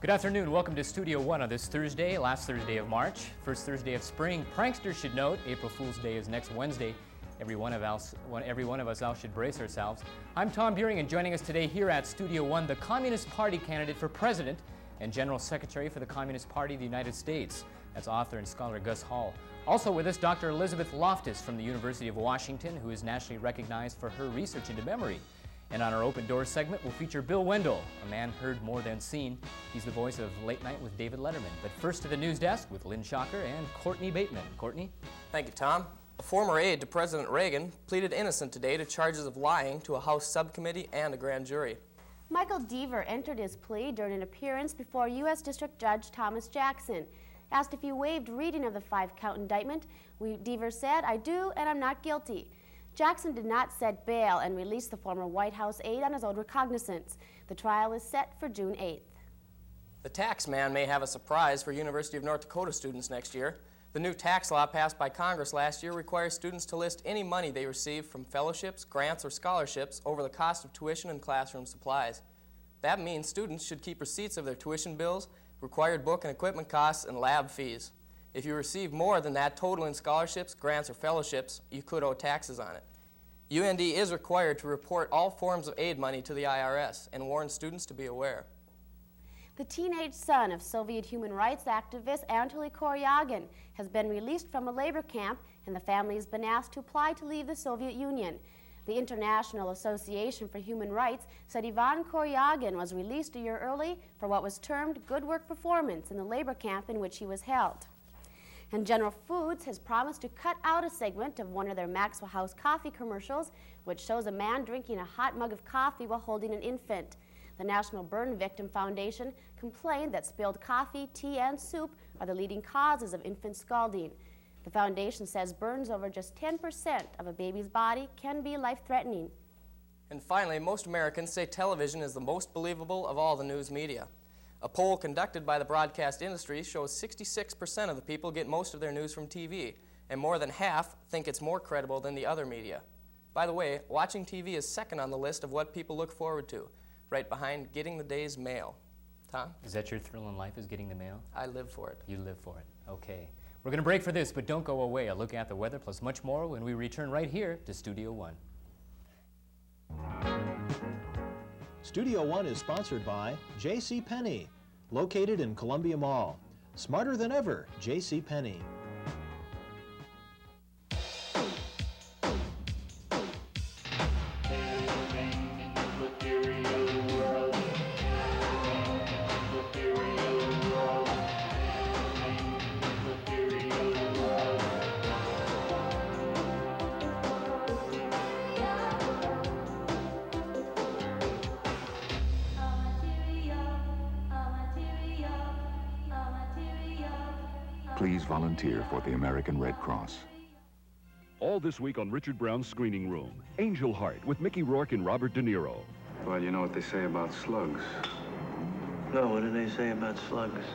Good afternoon. Welcome to Studio One on this Thursday, last Thursday of March, first Thursday of spring. Pranksters should note April Fool's Day is next Wednesday. Every one of us out should brace ourselves. I'm Tom Buring, and joining us today here at Studio One, the Communist Party candidate for president and General Secretary for the Communist Party of the United States. That's author and scholar Gus Hall. Also with us, Dr. Elizabeth Loftus from the University of Washington, who is nationally recognized for her research into memory. And on our Open Doors segment, we'll feature Bill Wendell, a man heard more than seen. He's the voice of Late Night with David Letterman. But first to the news desk with Lynn Shocker and Courtney Bateman. Courtney? Thank you, Tom. A former aide to President Reagan pleaded innocent today to charges of lying to a House subcommittee and a grand jury. Michael Deaver entered his plea during an appearance before U.S. District Judge Thomas Jackson. Asked if he waived reading of the 5-count indictment, Deaver said, "I do, and I'm not guilty." Jackson did not set bail and released the former White House aide on his own recognizance. The trial is set for June 8th. The tax man may have a surprise for University of North Dakota students next year. The new tax law passed by Congress last year requires students to list any money they receive from fellowships, grants, or scholarships over the cost of tuition and classroom supplies. That means students should keep receipts of their tuition bills, required book and equipment costs, and lab fees. If you receive more than that total in scholarships, grants, or fellowships, you could owe taxes on it. UND is required to report all forms of aid money to the IRS and warns students to be aware. The teenage son of Soviet human rights activist Anatoly Koryagin has been released from a labor camp, and the family has been asked to apply to leave the Soviet Union. The International Association for Human Rights said Ivan Koryagin was released a year early for what was termed good work performance in the labor camp in which he was held. And General Foods has promised to cut out a segment of one of their Maxwell House coffee commercials, which shows a man drinking a hot mug of coffee while holding an infant. The National Burn Victim Foundation complained that spilled coffee, tea, and soup are the leading causes of infant scalding. The foundation says burns over just 10% of a baby's body can be life-threatening. And finally, most Americans say television is the most believable of all the news media. A poll conducted by the broadcast industry shows 66% of the people get most of their news from TV, and more than half think it's more credible than the other media. By the way, watching TV is second on the list of what people look forward to, right behind getting the day's mail. Tom? Is that your thrill in life, is getting the mail? I live for it. You live for it. Okay. We're going to break for this, but don't go away. A look at the weather plus much more when we return right here to Studio One. Studio One is sponsored by JCPenney, located in Columbia Mall. Smarter than ever, JCPenney. Please volunteer for the American Red Cross. All this week on Richard Brown's Screening Room, Angel Heart with Mickey Rourke and Robert De Niro. Well, you know what they say about slugs. No, what do they say about slugs?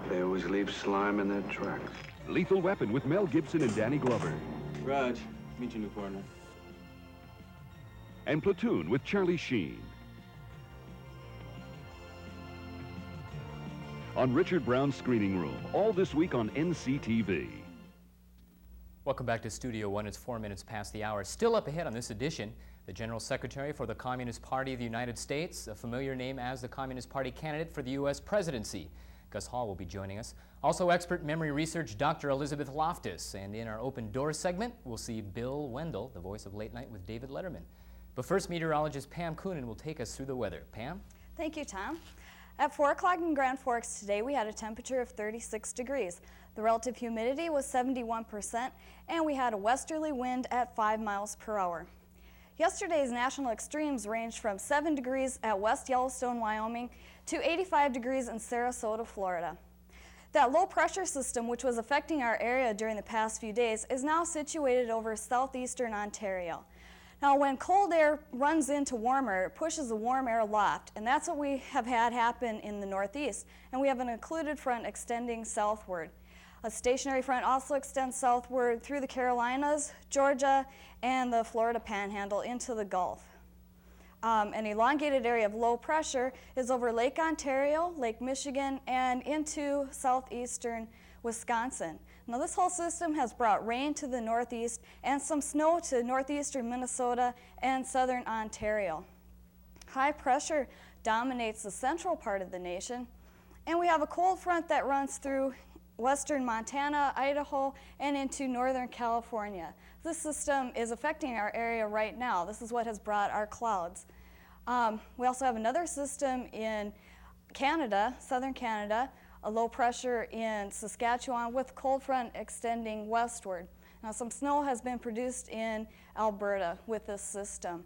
They always leave slime in their tracks. Lethal Weapon with Mel Gibson and Danny Glover. Raj, meet your new partner. And Platoon with Charlie Sheen. On Richard Brown's Screening Room, all this week on NCTV. Welcome back to Studio One. It's 4 minutes past the hour. Still up ahead on this edition, the General Secretary for the Communist Party of the United States, a familiar name as the Communist Party candidate for the U.S. presidency. Gus Hall will be joining us. Also, expert memory research Dr. Elizabeth Loftus. And in our Open Doors segment, we'll see Bill Wendell, the voice of Late Night with David Letterman. But first, meteorologist Pam Coonan will take us through the weather. Pam? Thank you, Tom. At 4 o'clock in Grand Forks today, we had a temperature of 36 degrees. The relative humidity was 71%, and we had a westerly wind at 5 miles per hour. Yesterday's national extremes ranged from 7 degrees at West Yellowstone, Wyoming, to 85 degrees in Sarasota, Florida. That low pressure system, which was affecting our area during the past few days, is now situated over southeastern Ontario. Now, when cold air runs into warm air, it pushes the warm air aloft, and that's what we have had happen in the Northeast. And we have an occluded front extending southward. A stationary front also extends southward through the Carolinas, Georgia, and the Florida Panhandle into the Gulf. An elongated area of low pressure is over Lake Ontario, Lake Michigan, and into southeastern Wisconsin. Now this whole system has brought rain to the northeast and some snow to northeastern Minnesota and southern Ontario. High pressure dominates the central part of the nation, and we have a cold front that runs through western Montana, Idaho, and into northern California. This system is affecting our area right now. This is what has brought our clouds. We also have another system in Canada, southern Canada, a low pressure in Saskatchewan with cold front extending westward. Now some snow has been produced in Alberta with this system.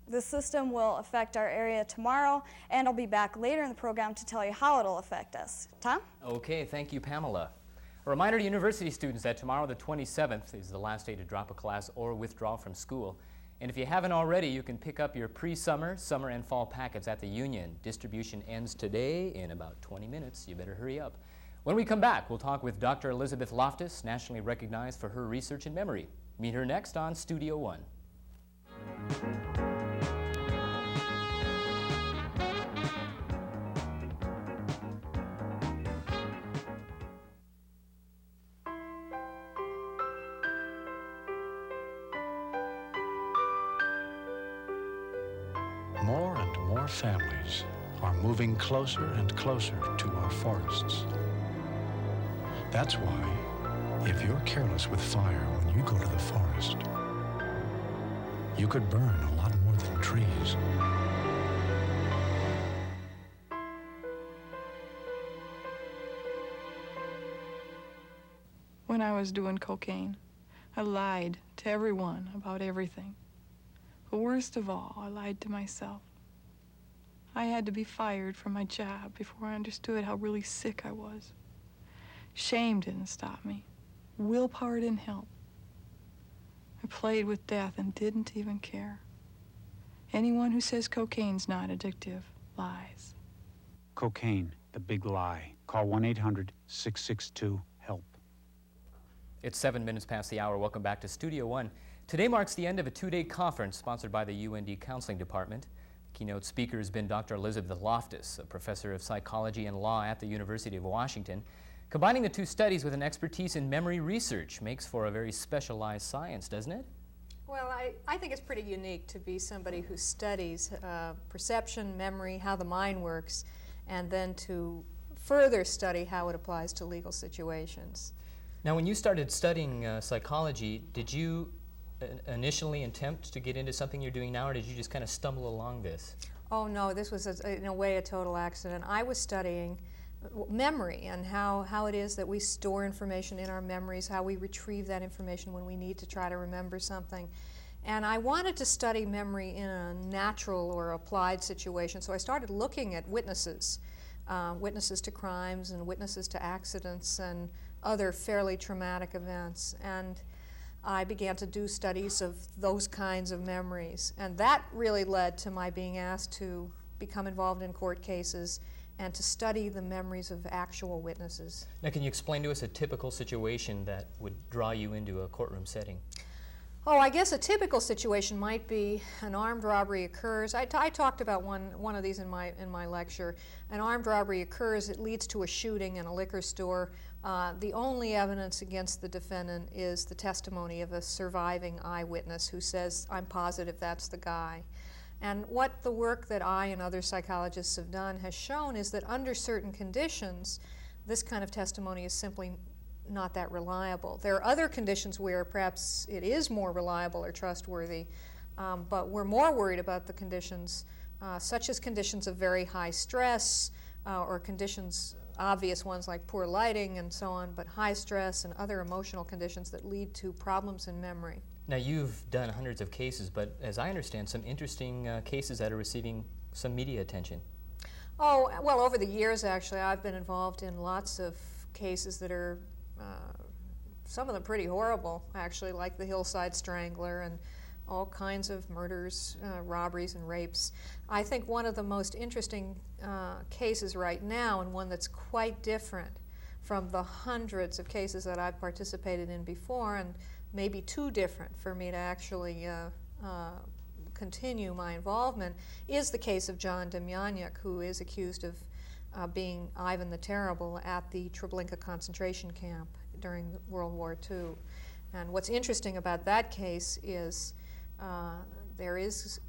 This system will affect our area tomorrow, and I'll be back later in the program to tell you how it'll affect us. Tom? Okay, thank you, Pamela. A reminder to university students that tomorrow, the 27th, is the last day to drop a class or withdraw from school. And if you haven't already, you can pick up your pre-summer, summer, and fall packets at the Union. Distribution ends today in about 20 minutes. You better hurry up. When we come back, we'll talk with Dr. Elizabeth Loftus, nationally recognized for her research in memory. Meet her next on Studio One. More and more families are moving closer and closer to our forests. That's why, if you're careless with fire when you go to the forest, you could burn a lot more than trees. When I was doing cocaine, I lied to everyone about everything. But worst of all, I lied to myself. I had to be fired from my job before I understood how really sick I was. Shame didn't stop me. Willpower didn't help. I played with death and didn't even care. Anyone who says cocaine's not addictive lies. Cocaine, the big lie. Call 1-800-662-HELP. It's 7 minutes past the hour. Welcome back to Studio One. Today marks the end of a two-day conference sponsored by the UND Counseling Department. The keynote speaker has been Dr. Elizabeth Loftus, a professor of psychology and law at the University of Washington. Combining the two studies with an expertise in memory research makes for a very specialized science, doesn't it? Well, I think it's pretty unique to be somebody who studies perception, memory, how the mind works, and then to further study how it applies to legal situations. Now, when you started studying psychology, did you initially attempt to get into something you're doing now, or did you just kind of stumble along this? Oh no, this was in a way a total accident. I was studying memory and how it is that we store information in our memories, how we retrieve that information when we need to try to remember something. And I wanted to study memory in a natural or applied situation, so I started looking at witnesses, witnesses to crimes and witnesses to accidents and other fairly traumatic events. And I began to do studies of those kinds of memories. And that really led to my being asked to become involved in court cases and to study the memories of actual witnesses. Now, can you explain to us a typical situation that would draw you into a courtroom setting? Oh, I guess a typical situation might be an armed robbery occurs. I talked about one of these in my lecture. An armed robbery occurs, it leads to a shooting in a liquor store. The only evidence against the defendant is the testimony of a surviving eyewitness who says, "I'm positive that's the guy." And what the work that I and other psychologists have done has shown is that under certain conditions, this kind of testimony is simply not that reliable. There are other conditions where perhaps it is more reliable or trustworthy, but we're more worried about the conditions, such as conditions of very high stress or conditions, obvious ones like poor lighting and so on, but high stress and other emotional conditions that lead to problems in memory. Now, you've done hundreds of cases, but as I understand, some interesting cases that are receiving some media attention. Oh, well, over the years, actually, I've been involved in lots of cases that are some of them pretty horrible, actually, like the Hillside Strangler and all kinds of murders, robberies, and rapes. I think one of the most interesting cases right now, and one that's quite different from the hundreds of cases that I've participated in before, and maybe too different for me to actually continue my involvement is the case of John Demjanjuk, who is accused of being Ivan the Terrible at the Treblinka concentration camp during World War II. And what's interesting about that case is there is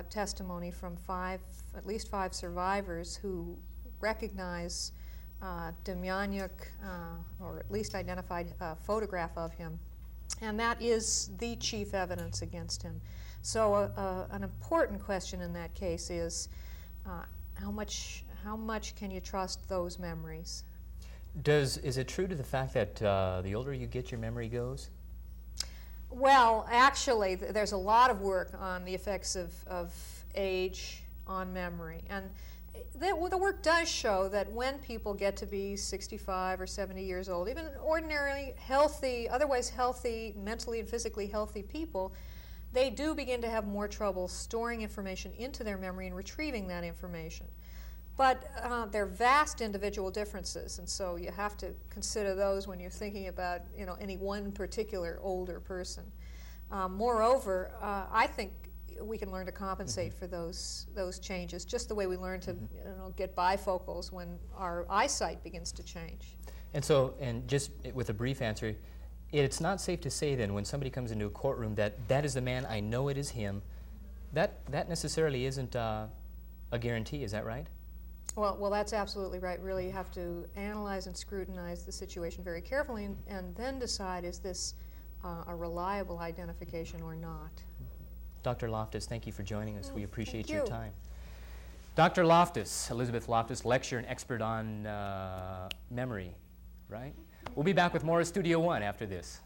testimony from at least five survivors who recognize Demjanjuk, or at least identified a photograph of him, and that is the chief evidence against him. So an important question in that case is how much can you trust those memories? Is it true to the fact that the older you get, your memory goes? Well, actually, there's a lot of work on the effects of age on memory, and the work does show that when people get to be 65 or 70 years old, even ordinarily healthy, otherwise healthy, mentally and physically healthy people, they do begin to have more trouble storing information into their memory and retrieving that information. But there are vast individual differences, and so you have to consider those when you're thinking about any one particular older person. Moreover, I think we can learn to compensate for those changes, just the way we learn to get bifocals when our eyesight begins to change. And just with a brief answer, it's not safe to say then when somebody comes into a courtroom that is the man, I know it is him. That necessarily isn't a guarantee, is that right? Well, that's absolutely right. Really, you have to analyze and scrutinize the situation very carefully and then decide, is this a reliable identification or not? Dr. Loftus, thank you for joining us. We appreciate Thank your you. time. Dr. Loftus, Elizabeth Loftus, lecturer and expert on memory, right? We'll be back with more of Studio One after this.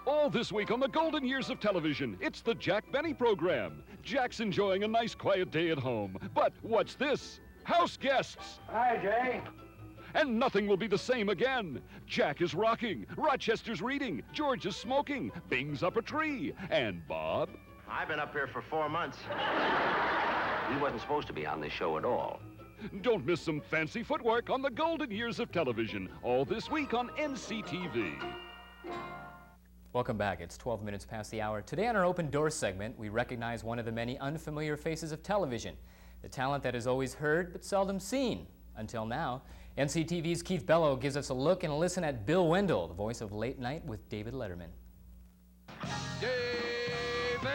All this week on the golden years of television, it's the Jack Benny program. Jack's enjoying a nice quiet day at home. But what's this? House guests! Hi, Jay. And nothing will be the same again. Jack is rocking, Rochester's reading, George is smoking, Bing's up a tree, and Bob? I've been up here for 4 months. He wasn't supposed to be on this show at all. Don't miss some fancy footwork on the golden years of television, all this week on NCTV. Welcome back. It's 12 minutes past the hour. Today on our Open Doors segment, we recognize one of the many unfamiliar faces of television, the talent that is always heard but seldom seen. Until now, NCTV's Keith Bellow gives us a look and a listen at Bill Wendell, the voice of Late Night with David Letterman. David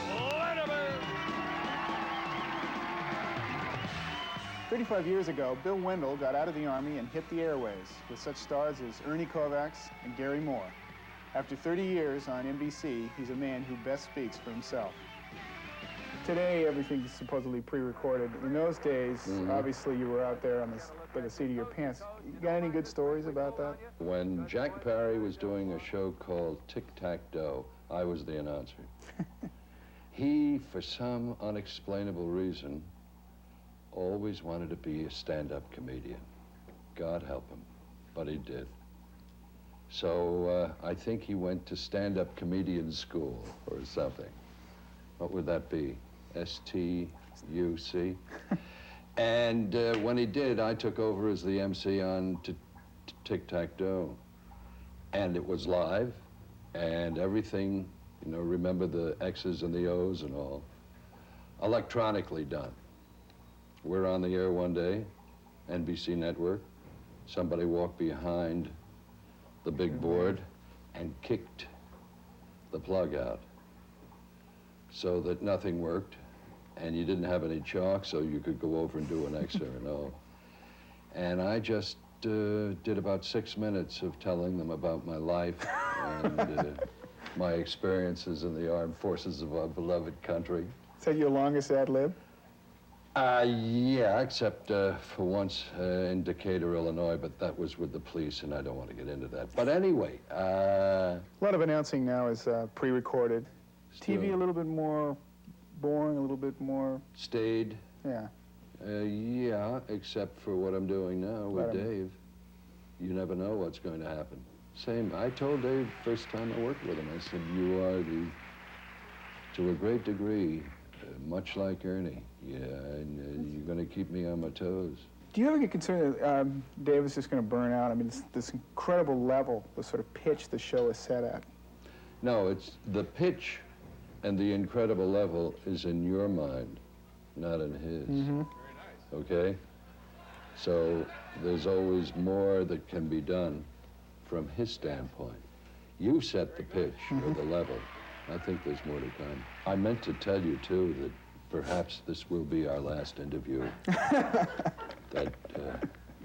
Letterman! 35 years ago, Bill Wendell got out of the Army and hit the airways with such stars as Ernie Kovacs and Gary Moore. After 30 years on NBC, he's a man who best speaks for himself. Today, everything's supposedly pre-recorded. In those days, obviously, you were out there by the seat of your pants. You got any good stories about that? When Jack Parry was doing a show called Tic-Tac-Doe, I was the announcer. He, for some unexplainable reason, always wanted to be a stand-up comedian. God help him, but he did. So I think he went to stand-up comedian school or something. What would that be? STUC? And when he did, I took over as the MC on Tic-Tac-Doe. And it was live, and everything, remember the X's and the O's and all, electronically done. We're on the air one day, NBC Network. Somebody walked behind the big board and kicked the plug out so that nothing worked, and you didn't have any chalk, so you could go over and do an X or an O. And I just did about 6 minutes of telling them about my life and my experiences in the armed forces of our beloved country. Is that your longest ad lib? Yeah, except for once in Decatur, Illinois, but that was with the police, and I don't want to get into that. But anyway, a lot of announcing now is pre-recorded. TV a little bit more boring, a little bit more... Stayed. Yeah. Yeah, except for what I'm doing now with Dave. You never know what's going to happen. Same, I told Dave first time I worked with him, I said, you are the To a great degree, much like Ernie. Yeah, and you're going to keep me on my toes. Do you ever get concerned that Davis is going to burn out? I mean, this incredible level, the sort of pitch the show is set at. No, it's the pitch and the incredible level is in your mind, not in his. Mm-hmm. Okay? So there's always more that can be done from his standpoint. You set the pitch or the level. I think there's more to come. I meant to tell you, too, that perhaps this will be our last interview. That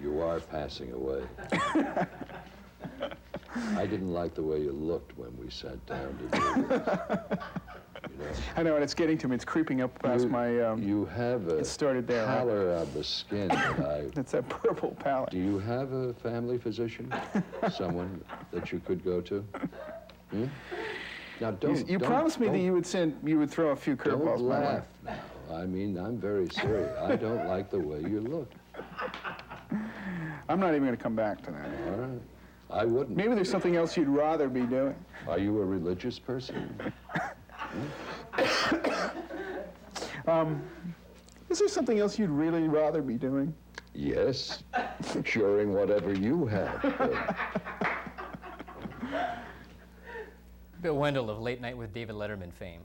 you are passing away. I didn't like the way you looked when we sat down to do this. You know? I know, and it's getting to me. It's creeping up past my... you have a it started there, pallor of the skin that It's that purple pallor. Do you have a family physician? Someone that you could go to? Hmm? Now, You promised me that you would throw a few curveballs. Don't laugh now. I mean, I'm very serious. I don't like the way you look. I'm not even going to come back to that. All right. I wouldn't. Maybe there's something else you'd rather be doing. Are you a religious person? Is there something else you'd really rather be doing? Yes. Curing whatever you have. Bill Wendell of Late Night with David Letterman fame.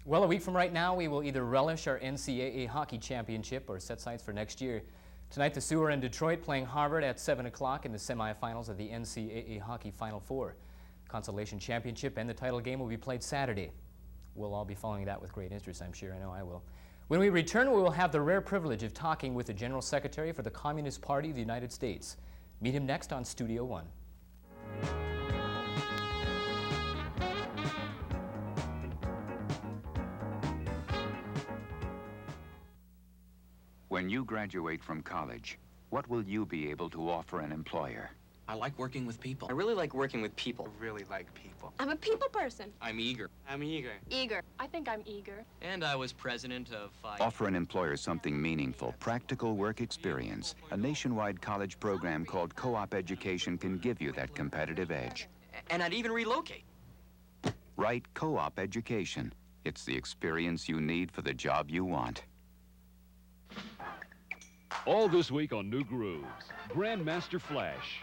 Well, a week from right now, we will either relish our NCAA hockey championship or set sights for next year. Tonight, the Sioux are in Detroit playing Harvard at 7 o'clock in the semifinals of the NCAA Hockey Final Four. Consolation Championship and the title game will be played Saturday. We'll all be following that with great interest, I'm sure. I know I will. When we return, we will have the rare privilege of talking with the General Secretary for the Communist Party of the United States. Meet him next on Studio One. When you graduate from college, what will you be able to offer an employer? I like working with people. I really like working with people. I really like people. I'm a people person. I'm eager. I'm eager. Eager. I think I'm eager. And I was president of... Offer an employer something meaningful, practical work experience. A nationwide college program called Co-op Education can give you that competitive edge. And I'd even relocate. Right, Co-op Education. It's the experience you need for the job you want. All this week on New Grooves, Grandmaster Flash.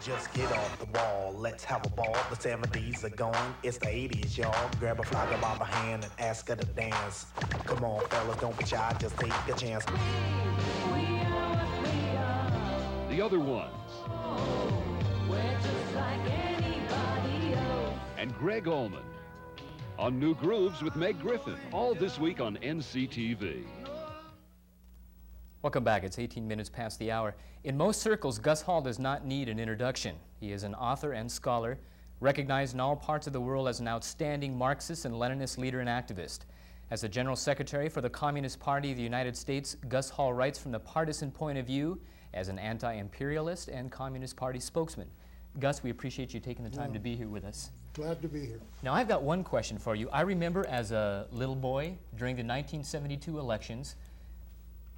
Just get off the wall, let's have a ball. The 70s are gone, it's the 80s, y'all. Grab a fly girl by the hand and ask her to dance. Come on, fellas, don't be shy, just take a chance. The other ones. We're just like anybody else. And Greg Allman. On New Grooves with Meg Griffin, all this week on NCTV. Welcome back. It's 18 minutes past the hour. In most circles, Gus Hall does not need an introduction. He is an author and scholar, recognized in all parts of the world as an outstanding Marxist and Leninist leader and activist. As the General Secretary for the Communist Party of the United States, Gus Hall writes from the partisan point of view as an anti-imperialist and Communist Party spokesman. Gus, we appreciate you taking the time to be here with us. Glad to be here. Now, I've got one question for you. I remember as a little boy during the 1972 elections,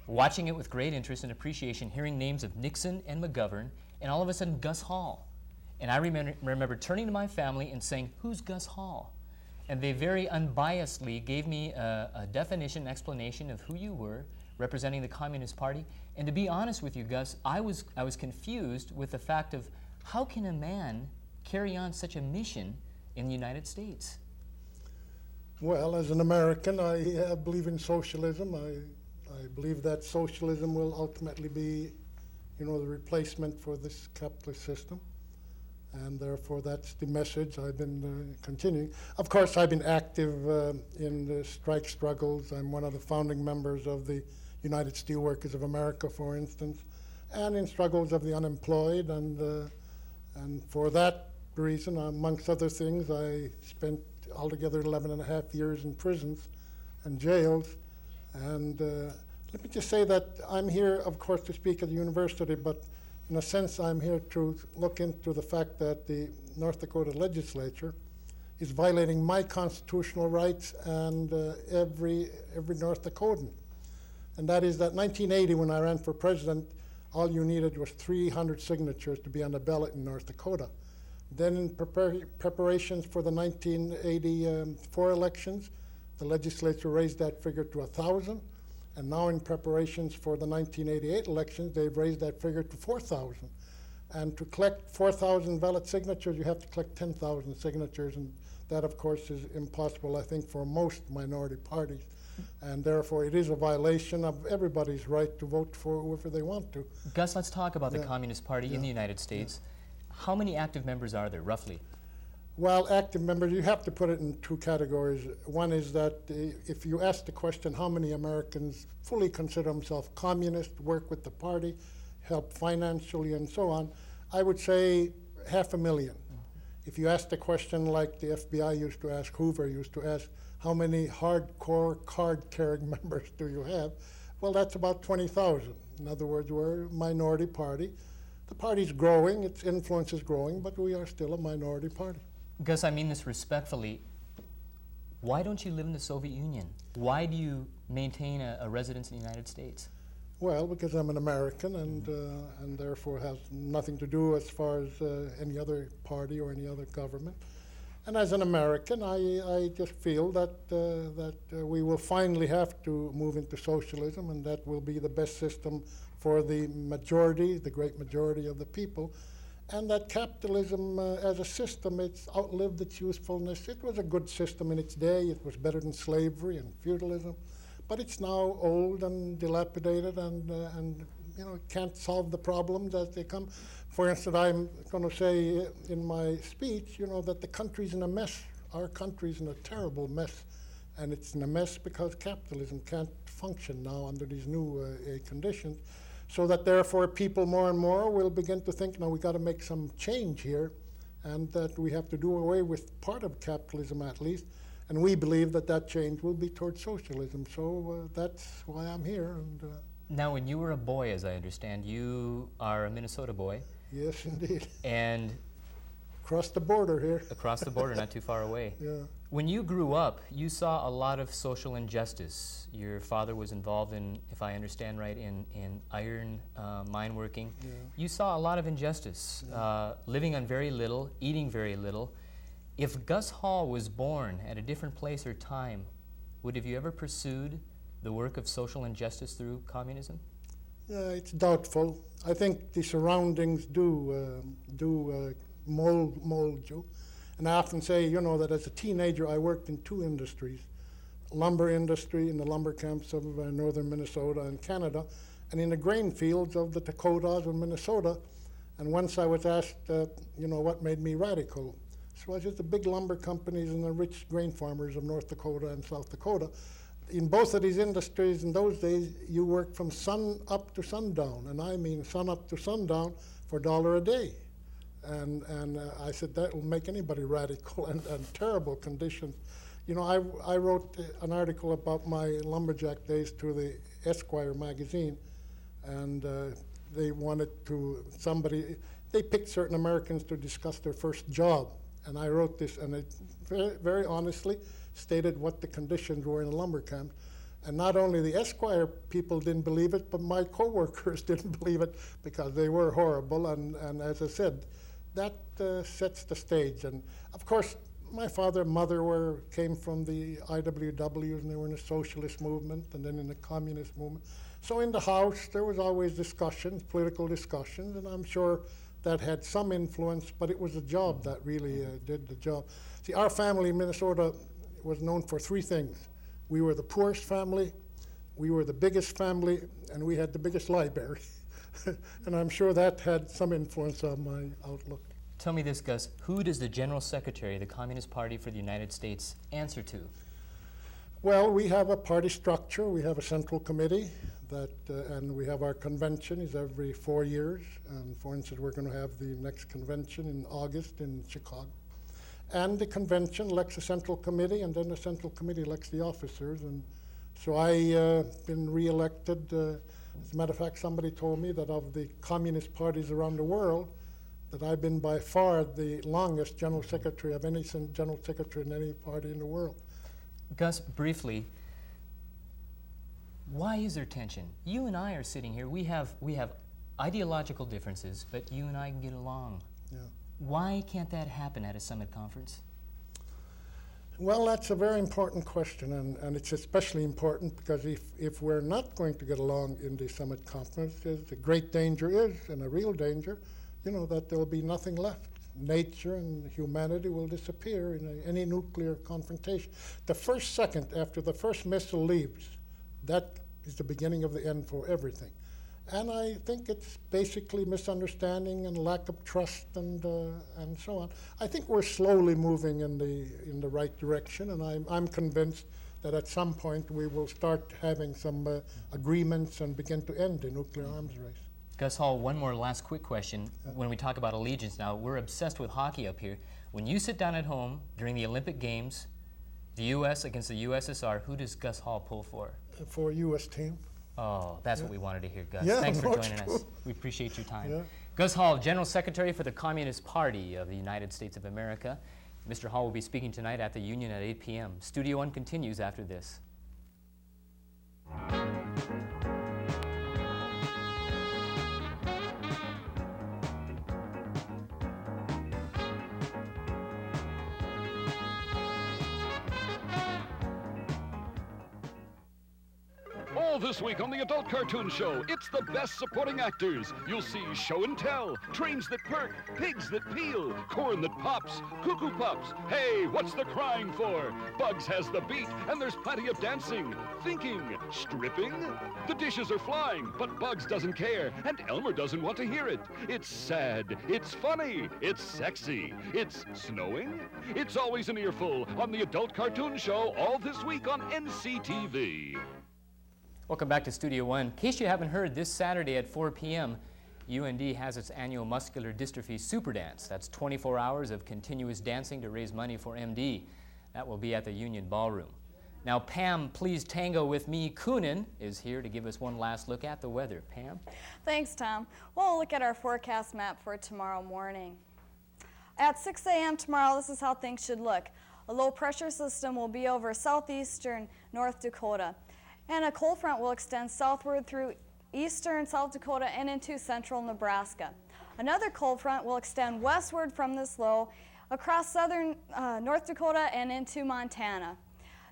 watching it with great interest and appreciation, hearing names of Nixon and McGovern, and all of a sudden Gus Hall. And I remember turning to my family and saying, "Who's Gus Hall?" And they very unbiasedly gave me a definition, explanation of who you were, representing the Communist Party. And to be honest with you, Gus, I was confused with the fact of how can a man carry on such a mission in the United States? Well, as an American, I believe in socialism. I believe that socialism will ultimately be, the replacement for this capitalist system. And therefore, that's the message I've been continuing. Of course, I've been active in the strike struggles. I'm one of the founding members of the United Steelworkers of America, for instance, and in struggles of the unemployed. And for that reason, amongst other things, I spent altogether 11 and a half years in prisons and jails. And let me just say that I'm here, of course, to speak at the university, but in a sense, I'm here to look into the fact that the North Dakota legislature is violating my constitutional rights and every North Dakotan. And that is that 1980, when I ran for president, all you needed was 300 signatures to be on the ballot in North Dakota. Then in preparations for the 1984 elections, The legislature raised that figure to 1,000, and now in preparations for the 1988 elections, they've raised that figure to 4,000. And to collect 4,000 valid signatures, you have to collect 10,000 signatures, and that, of course, is impossible, I think, for most minority parties. And therefore, it is a violation of everybody's right to vote for whoever they want to. Gus, let's talk about the Communist Party in the United States. How many active members are there, roughly? Well, active members, you have to put it in two categories. One is that if you ask the question, how many Americans fully consider themselves communist, work with the party, help financially and so on, I would say 500,000. If you ask the question like the FBI used to ask, Hoover used to ask, how many hardcore card-carrying members do you have? Well, that's about 20,000. In other words, we're a minority party. The party's growing, its influence is growing, but we are still a minority party. Gus, I mean this respectfully. Why don't you live in the Soviet Union? Why do you maintain a residence in the United States? Well, because I'm an American, and therefore has nothing to do as far as any other party or any other government. And as an American, I just feel that we will finally have to move into socialism, and that will be the best system for the majority, the great majority of the people. And that capitalism as a system, it's outlived its usefulness. It was a good system in its day. It was better than slavery and feudalism. But it's now old and dilapidated, and you know, it can't solve the problems as they come. For instance, I'm going to say in my speech, you know, that the country's in a mess. Our country's in a terrible mess. And it's in a mess because capitalism can't function now under these new conditions. So that therefore people more and more will begin to think, now we got to make some change here, and that we have to do away with part of capitalism at least. And we believe that that change will be towards socialism. So that's why I'm here. And, now, when you were a boy, as I understand, you are a Minnesota boy. Yes, indeed. And across the border here. Across the border, not too far away. Yeah. When you grew up, you saw a lot of social injustice. Your father was involved in, if I understand right, in iron mine working. Yeah. You saw a lot of injustice, living on very little, eating very little. If Gus Hall was born at a different place or time, would have you ever pursued the work of social injustice through communism? It's doubtful. I think the surroundings do mold you. And I often say, you know, that as a teenager I worked in two industries, lumber industry in the lumber camps of northern Minnesota and Canada, and in the grain fields of the Dakotas of Minnesota. And once I was asked, you know, what made me radical. So I said the big lumber companies and the rich grain farmers of North Dakota and South Dakota. In both of these industries in those days, you worked from sun up to sundown, and I mean sun up to sundown for $1 a day. And I said that will make anybody radical, and terrible conditions. You know, I wrote an article about my lumberjack days to the Esquire magazine, and they wanted to, they picked certain Americans to discuss their first job. And I wrote this, and it very honestly stated what the conditions were in the lumber camp. And not only the Esquire people didn't believe it, but my coworkers didn't believe it because they were horrible. And as I said, that sets the stage. And of course, my father and mother came from the IWWs, and they were in the socialist movement and then in the communist movement. So in the house, there was always discussions, political discussions, and I'm sure that had some influence, but it was a job that really did the job. See, our family in Minnesota was known for three things. We were the poorest family, we were the biggest family, and we had the biggest library. And I'm sure that had some influence on my outlook. Tell me this, Gus, who does the General Secretary of the Communist Party for the United States answer to? Well, we have a party structure. We have a central committee, and we have our convention is every 4 years. And for instance, we're going to have the next convention in August in Chicago. And the convention elects a central committee, and then the central committee elects the officers. And so I've been reelected. As a matter of fact, somebody told me that of the communist parties around the world, that I've been by far the longest general secretary of any general secretary in any party in the world. Gus, briefly, why is there tension? You and I are sitting here. We have ideological differences, but you and I can get along. Yeah. Why can't that happen at a summit conference? Well, that's a very important question, and it's especially important because if we're not going to get along in the summit conference, the great danger is, and a real danger, that there will be nothing left. Nature and humanity will disappear in any nuclear confrontation. The first second after the first missile leaves, that is the beginning of the end for everything. And I think it's basically misunderstanding and lack of trust and so on. I think we're slowly moving in the right direction, and I'm convinced that at some point we will start having some agreements and begin to end the nuclear arms race. Gus Hall, one more last quick question. When we talk about allegiance now, we're obsessed with hockey up here. When you sit down at home during the Olympic Games, the U.S. against the USSR, who does Gus Hall pull for? For U.S. team. Oh, that's what we wanted to hear, Gus. Yeah, thanks for joining us. We appreciate your time. Yeah. Gus Hall, General Secretary for the Communist Party of the United States of America. Mr. Hall will be speaking tonight at the Union at 8 p.m. Studio One continues after this. All this week on the Adult Cartoon Show, it's the best supporting actors. You'll see show and tell, trains that perk, pigs that peel, corn that pops, cuckoo pups. Hey, what's the crying for? Bugs has the beat, and there's plenty of dancing, thinking, stripping. The dishes are flying, but Bugs doesn't care, and Elmer doesn't want to hear it. It's sad, it's funny, it's sexy, it's snowing. It's always an earful on the Adult Cartoon Show all this week on NCTV. Welcome back to Studio One. In case you haven't heard, this Saturday at 4 p.m., UND has its annual Muscular Dystrophy Super Dance. That's 24 hours of continuous dancing to raise money for MD. That will be at the Union Ballroom. Now, Pam, Please Tango With Me Coonan is here to give us one last look at the weather. Pam? Thanks, Tom. We'll look at our forecast map for tomorrow morning. At 6 a.m. tomorrow, this is how things should look. A low pressure system will be over southeastern North Dakota, and a cold front will extend southward through eastern South Dakota and into central Nebraska. Another cold front will extend westward from this low across southern North Dakota and into Montana.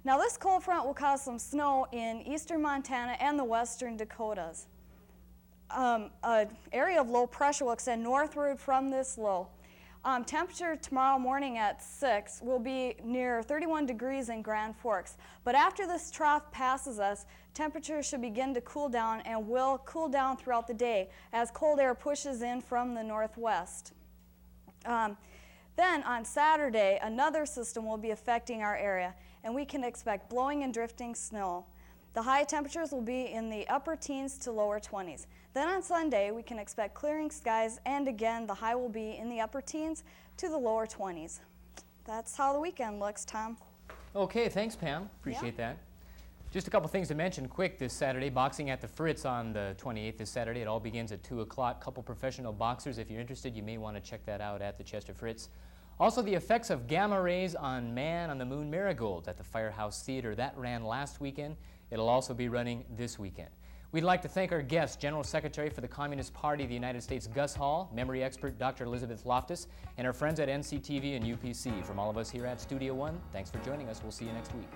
Now this cold front will cause some snow in eastern Montana and the western Dakotas. An area of low pressure will extend northward from this low. Temperature tomorrow morning at 6 will be near 31 degrees in Grand Forks. But after this trough passes us, temperatures should begin to cool down and will cool down throughout the day as cold air pushes in from the northwest. Then on Saturday, another system will be affecting our area, and we can expect blowing and drifting snow. The high temperatures will be in the upper teens to lower 20s. Then on Sunday, we can expect clearing skies, and again, the high will be in the upper teens to the lower 20s. That's how the weekend looks, Tom. Okay, thanks, Pam. Appreciate that. Just a couple things to mention quick this Saturday. Boxing at the Fritz on the 28th this Saturday. It all begins at 2 o'clock. Couple professional boxers. If you're interested, you may want to check that out at the Chester Fritz. Also, the effects of gamma rays on Man on the Moon Marigold at the Firehouse Theater. That ran last weekend. It'll also be running this weekend. We'd like to thank our guest, General Secretary for the Communist Party of the United States, Gus Hall, memory expert, Dr. Elizabeth Loftus, and our friends at NCTV and UPC. From all of us here at Studio One, thanks for joining us. We'll see you next week.